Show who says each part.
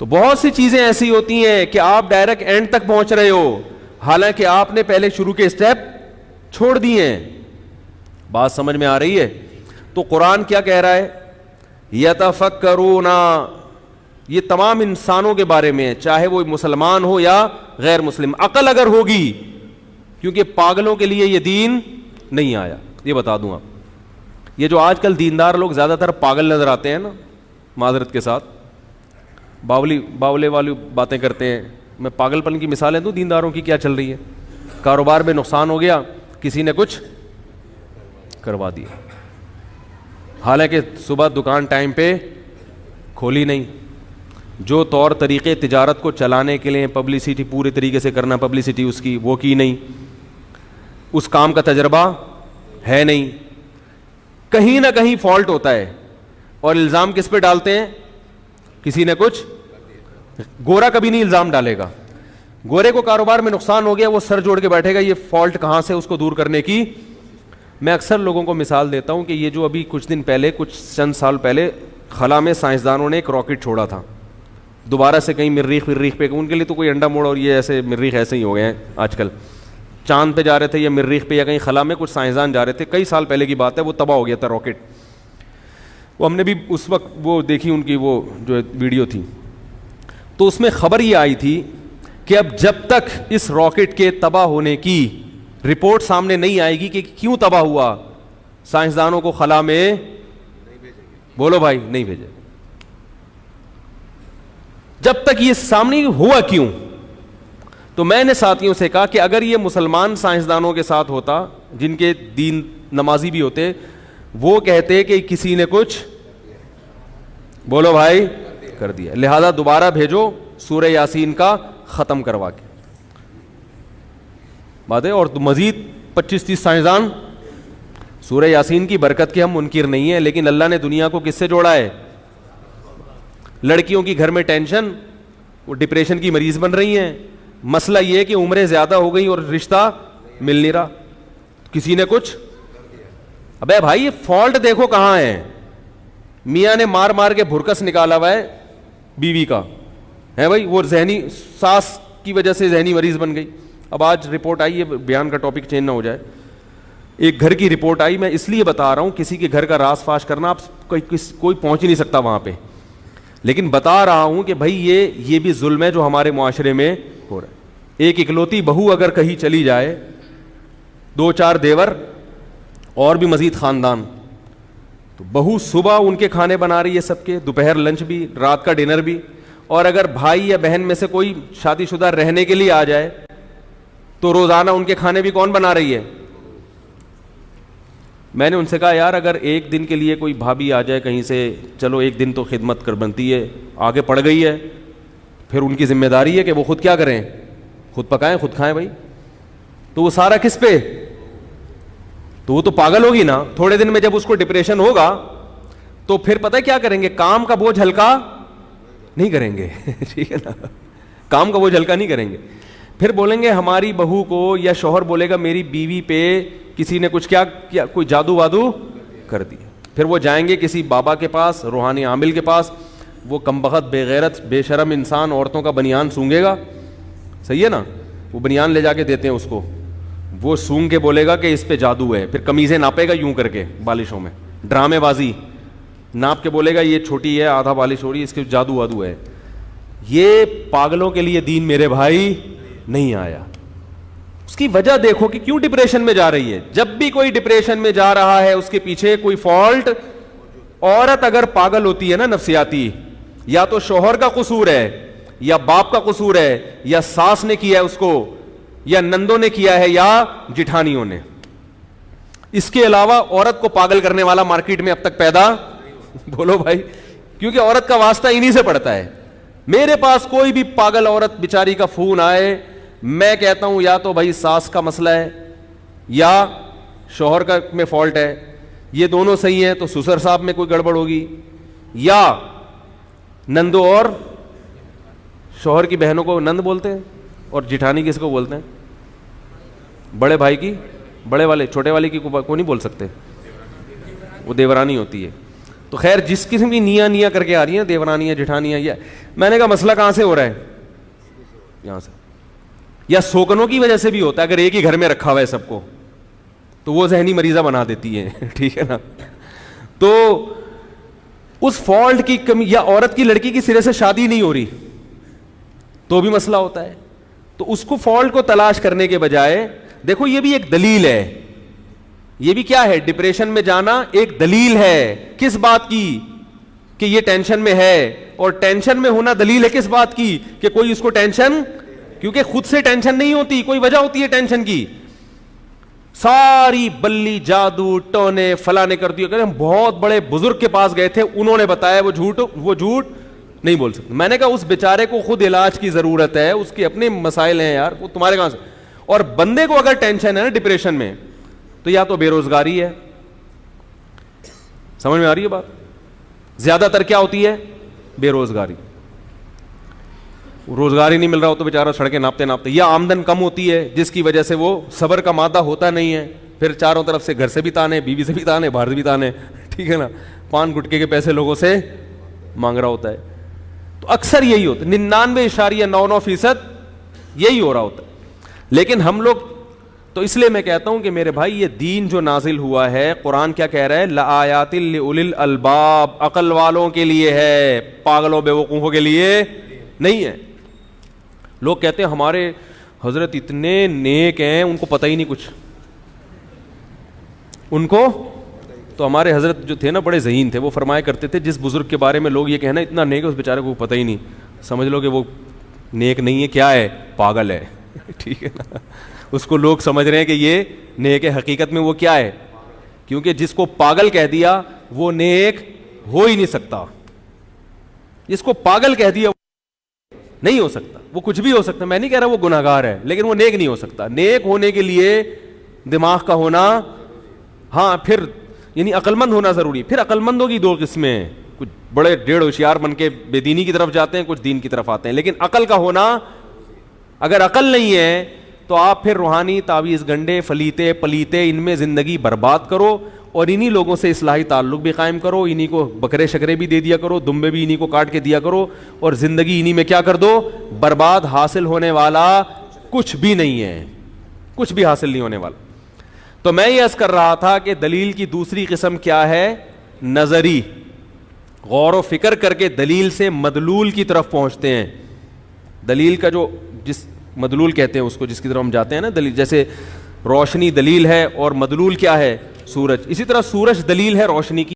Speaker 1: تو بہت سی چیزیں ایسی ہوتی ہیں کہ آپ ڈائریکٹ اینڈ تک پہنچ رہے ہو حالانکہ آپ نے پہلے شروع کے اسٹیپ چھوڑ دیے ہیں. بات سمجھ میں آ رہی ہے؟ تو قرآن کیا کہہ رہا ہے؟ یتفکرون، یہ تمام انسانوں کے بارے میں ہے، چاہے وہ مسلمان ہو یا غیر مسلم. عقل اگر ہوگی، کیونکہ پاگلوں کے لیے یہ دین نہیں آیا. یہ بتا دوں آپ، یہ جو آج کل دیندار لوگ زیادہ تر پاگل نظر آتے ہیں نا، معذرت کے ساتھ، باولے والی باتیں کرتے ہیں. میں پاگل پن کی مثالیں دوں دینداروں کی کیا چل رہی ہے. کاروبار میں نقصان ہو گیا، کسی نے کچھ کروا دیا، حالانکہ صبح دکان ٹائم پہ کھولی نہیں. جو طور طریقے تجارت کو چلانے کے لیے پبلسٹی پورے طریقے سے کرنا، پبلسٹی اس کی وہ کی نہیں، اس کام کا تجربہ ہے نہیں. کہیں نہ کہیں فالٹ ہوتا ہے، اور الزام کس پہ ڈالتے ہیں؟ کسی نے کچھ. گورا کبھی نہیں الزام ڈالے گا. گورے کو کاروبار میں نقصان ہو گیا، وہ سر جوڑ کے بیٹھے گا یہ فالٹ کہاں سے، اس کو دور کرنے کی. میں اکثر لوگوں کو مثال دیتا ہوں کہ یہ جو ابھی کچھ دن پہلے، کچھ چند سال پہلے خلا میں سائنسدانوں نے ایک راکٹ چھوڑا تھا، دوبارہ سے کہیں مریخ پہ، ان کے لیے تو کوئی انڈا موڑ اور یہ ایسے مریخ ایسے ہی ہو گئے ہیں آج کل. چاند پہ جا رہے تھے یا مریخ پہ یا کہیں خلا میں کچھ سائنسدان جا رہے تھے، کئی سال پہلے کی بات ہے، وہ تباہ ہو گیا تھا راکٹ. وہ ہم نے بھی اس وقت وہ دیکھی ان کی وہ جو ویڈیو تھی، تو اس میں خبر یہ آئی تھی کہ اب جب تک اس راکٹ کے تباہ ہونے کی رپورٹ سامنے نہیں آئے گی کہ کیوں تباہ ہوا، سائنسدانوں کو خلا میں بولو بھائی نہیں بھیجے. جب تک یہ سامنے ہوا کیوں. تو میں نے ساتھیوں سے کہا کہ اگر یہ مسلمان سائنسدانوں کے ساتھ ہوتا جن کے دین نمازی بھی ہوتے، وہ کہتے کہ کسی نے کچھ بولو بھائی کر دیا، لہذا دوبارہ بھیجو سورہ یاسین کا ختم کروا کے. بات ہے. اور مزید 25-30 سائنسدان. سورہ یاسین کی برکت کے ہم منکر نہیں ہیں، لیکن اللہ نے دنیا کو کس سے جوڑا ہے؟ لڑکیوں کی گھر میں ٹینشن، وہ ڈپریشن کی مریض بن رہی ہیں. مسئلہ یہ ہے کہ عمریں زیادہ ہو گئی اور رشتہ مل نہیں رہا. کسی نے کچھ. ابے بھائی یہ فالٹ دیکھو کہاں ہے. میاں نے مار مار کے بھرکس نکالا ہوا ہے بیوی کا ہے بھائی، وہ ذہنی ساس کی وجہ سے ذہنی مریض بن گئی. اب آج رپورٹ آئی ہے، بیان کا ٹاپک چینج نہ ہو جائے، ایک گھر کی رپورٹ آئی. میں اس لیے بتا رہا ہوں، کسی کے گھر کا راز فاش کرنا آپ کوئی پہنچ ہی نہیں سکتا وہاں پہ، لیکن بتا رہا ہوں کہ بھائی یہ بھی ظلم ہے جو ہمارے معاشرے میں ہو رہا ہے. ایک اکلوتی بہو اگر کہیں چلی جائے، 2-4 دیور اور بھی مزید خاندان، تو بہو صبح ان کے کھانے بنا رہی ہے سب کے، دوپہر لنچ بھی، رات کا ڈنر بھی. اور اگر بھائی یا بہن میں سے کوئی شادی شدہ رہنے کے لیے آ جائے تو روزانہ ان کے کھانے بھی کون بنا رہی ہے؟ میں نے ان سے کہا یار اگر ایک دن کے لیے کوئی بھابھی آ جائے کہیں سے، چلو ایک دن تو خدمت کر بنتی ہے، آگے پڑ گئی ہے، پھر ان کی ذمہ داری ہے کہ وہ خود کیا کریں، خود پکائیں خود کھائیں بھائی. تو وہ سارا کس پہ؟ تو وہ تو پاگل ہوگی نا. تھوڑے دن میں جب اس کو ڈپریشن ہوگا تو پھر پتہ ہے کیا کریں گے؟ کام کا بوجھ ہلکا نہیں کریں گے. ٹھیک ہے نا، کام کا بوجھ ہلکا نہیں کریں گے. پھر بولیں گے ہماری بہو کو، یا شوہر بولے گا میری بیوی پہ کسی نے کچھ کیا کوئی جادو وادو کر دیا. پھر وہ جائیں گے کسی بابا کے پاس، روحانی عامل کے پاس. وہ کمبخت بے غیرت بے شرم انسان عورتوں کا بنیان سونگے گا، صحیح ہے نا، وہ بنیان لے جا کے دیتے ہیں اس کو، وہ سونگ کے بولے گا کہ اس پہ جادو ہے. پھر قمیضیں ناپے گا یوں کر کے بالشوں میں، ڈرامے بازی ناپ کے بولے گا یہ چھوٹی ہے آدھا بالش ہو رہی ہے، اس کے جادو وادو ہے. یہ پاگلوں کے لیے دین میرے بھائی نہیں آیا. اس کی وجہ دیکھو کہ کیوں ڈپریشن میں جا رہی ہے. جب بھی کوئی ڈپریشن میں جا رہا ہے اس کے پیچھے کوئی فالٹ. عورت اگر پاگل ہوتی ہے نا نفسیاتی، یا تو شوہر کا قصور ہے، یا باپ کا قصور ہے، یا ساس نے کیا ہے اس کو، یا نندوں نے کیا ہے، یا جٹھانیوں نے. اس کے علاوہ عورت کو پاگل کرنے والا مارکیٹ میں اب تک پیدا بولو بھائی، کیونکہ عورت کا واسطہ انہی سے پڑتا ہے. میرے پاس کوئی بھی پاگل عورت بیچاری کا فون آئے، میں کہتا ہوں یا تو بھائی ساس کا مسئلہ ہے یا شوہر کا میں فالٹ ہے، یہ دونوں صحیح ہیں تو سسر صاحب میں کوئی گڑبڑ ہوگی، یا نندو اور شوہر کی بہنوں کو نند بولتے ہیں، اور جٹھانی کس کو بولتے ہیں؟ بڑے بھائی کی، بڑے والے چھوٹے والے کی کو نہیں بول سکتے، وہ دیورانی ہوتی ہے. تو خیر جس قسم کی نیا کر کے آ رہی ہیں دیورانیاں جٹھانیاں، یہ میں نے کہا مسئلہ کہاں سے ہو رہا ہے؟ یہاں سے. یا سوکنوں کی وجہ سے بھی ہوتا ہے، اگر ایک ہی گھر میں رکھا ہوا ہے سب کو تو وہ ذہنی مریضہ بنا دیتی ہے. ٹھیک ہے نا. تو اس فالٹ کی کمی، یا عورت کی لڑکی کی سرے سے شادی نہیں ہو رہی تو بھی مسئلہ ہوتا ہے. تو اس کو فالٹ کو تلاش کرنے کے بجائے، دیکھو یہ بھی ایک دلیل ہے، یہ بھی کیا ہے؟ ڈپریشن میں جانا ایک دلیل ہے. کس بات کی؟ کہ یہ ٹینشن میں ہے. اور ٹینشن میں ہونا دلیل ہے کس بات کی؟ کہ کوئی اس کو ٹینشن، کیونکہ خود سے ٹینشن نہیں ہوتی، کوئی وجہ ہوتی ہے ٹینشن کی. ساری بلی جادو ٹونے فلاں نے کر دیا. کہ ہم بہت بڑے بزرگ کے پاس گئے تھے، انہوں نے بتایا وہ جھوٹ نہیں بول سکتے. میں نے کہا اس بیچارے کو خود علاج کی ضرورت ہے، اس کے اپنے مسائل ہیں یار، وہ تمہارے کہاں سے؟ اور بندے کو اگر ٹینشن ہے نا ڈپریشن میں، تو یا تو بے روزگاری ہے. سمجھ میں آ رہی ہے بات؟ زیادہ تر کیا ہوتی ہے؟ بے روزگاری. روزگار ہی نہیں مل رہا ہو تو بیچارہ سڑکیں ناپتے ناپتے، یا آمدن کم ہوتی ہے جس کی وجہ سے وہ صبر کا مادہ ہوتا نہیں ہے، پھر چاروں طرف سے گھر سے بھی تانے، بیوی سے بھی تانے، باہر سے بھی تانے. ٹھیک ہے نا. پان گٹکے کے پیسے لوگوں سے مانگ رہا ہوتا ہے. تو اکثر یہی ہوتا ہے، 99.99% یہی ہو رہا ہوتا ہے. لیکن ہم لوگ تو، اس لیے میں کہتا ہوں کہ میرے بھائی یہ دین جو نازل ہوا ہے، قرآن کیا کہہ رہا ہے؟ لآیات لأولی الالباب، عقل والوں کے لیے ہے، پاگلوں بے وقوفوں کے لیے نہیں ہے. لوگ کہتے ہیں ہمارے حضرت اتنے نیک ہیں ان کو پتہ ہی نہیں کچھ. ان کو تو ہمارے حضرت جو تھے نا بڑے ذہین تھے، وہ فرمایا کرتے تھے جس بزرگ کے بارے میں لوگ یہ کہنا اتنا نیک ہے اس بیچارے کو پتہ ہی نہیں، سمجھ لو کہ وہ نیک نہیں ہے، کیا ہے؟ پاگل ہے. ٹھیک ہے نا. اس کو لوگ سمجھ رہے ہیں کہ یہ نیک ہے، حقیقت میں وہ کیا ہے؟ کیونکہ جس کو پاگل کہہ دیا وہ نیک ہو ہی نہیں سکتا. جس کو پاگل کہہ دیا نہیں ہو سکتا. وہ کچھ بھی ہو سکتا، میں نہیں کہہ رہا وہ گناہ گار ہے، لیکن وہ نیک نہیں ہو سکتا. نیک ہونے کے لیے دماغ کا ہونا، ہاں پھر یعنی عقل مند ہونا ضروری. پھر عقل مندوں کی دو قسمیں ہیں، کچھ بڑے ڈیڑھ ہوشیار بن کے بے دینی کی طرف جاتے ہیں، کچھ دین کی طرف آتے ہیں. لیکن عقل کا ہونا، اگر عقل نہیں ہے تو آپ پھر روحانی تعویذ گنڈے فلیتے پلیتے ان میں زندگی برباد کرو، اور انہی لوگوں سے اصلاحی تعلق بھی قائم کرو، انہی کو بکرے شکرے بھی دے دیا کرو، دمبے بھی انہی کو کاٹ کے دیا کرو، اور زندگی انہی میں کیا کر دو؟ برباد. حاصل ہونے والا کچھ بھی نہیں ہے، کچھ بھی حاصل نہیں ہونے والا. تو میں یہ عرض کر رہا تھا کہ دلیل کی دوسری قسم کیا ہے؟ نظری. غور و فکر کر کے دلیل سے مدلول کی طرف پہنچتے ہیں. دلیل کا جو جس مدلول کہتے ہیں اس کو، جس کی طرف ہم جاتے ہیں نا دلیل، جیسے روشنی دلیل ہے اور مدلول کیا ہے؟ سورج. اسی طرح سورج دلیل ہے روشنی کی.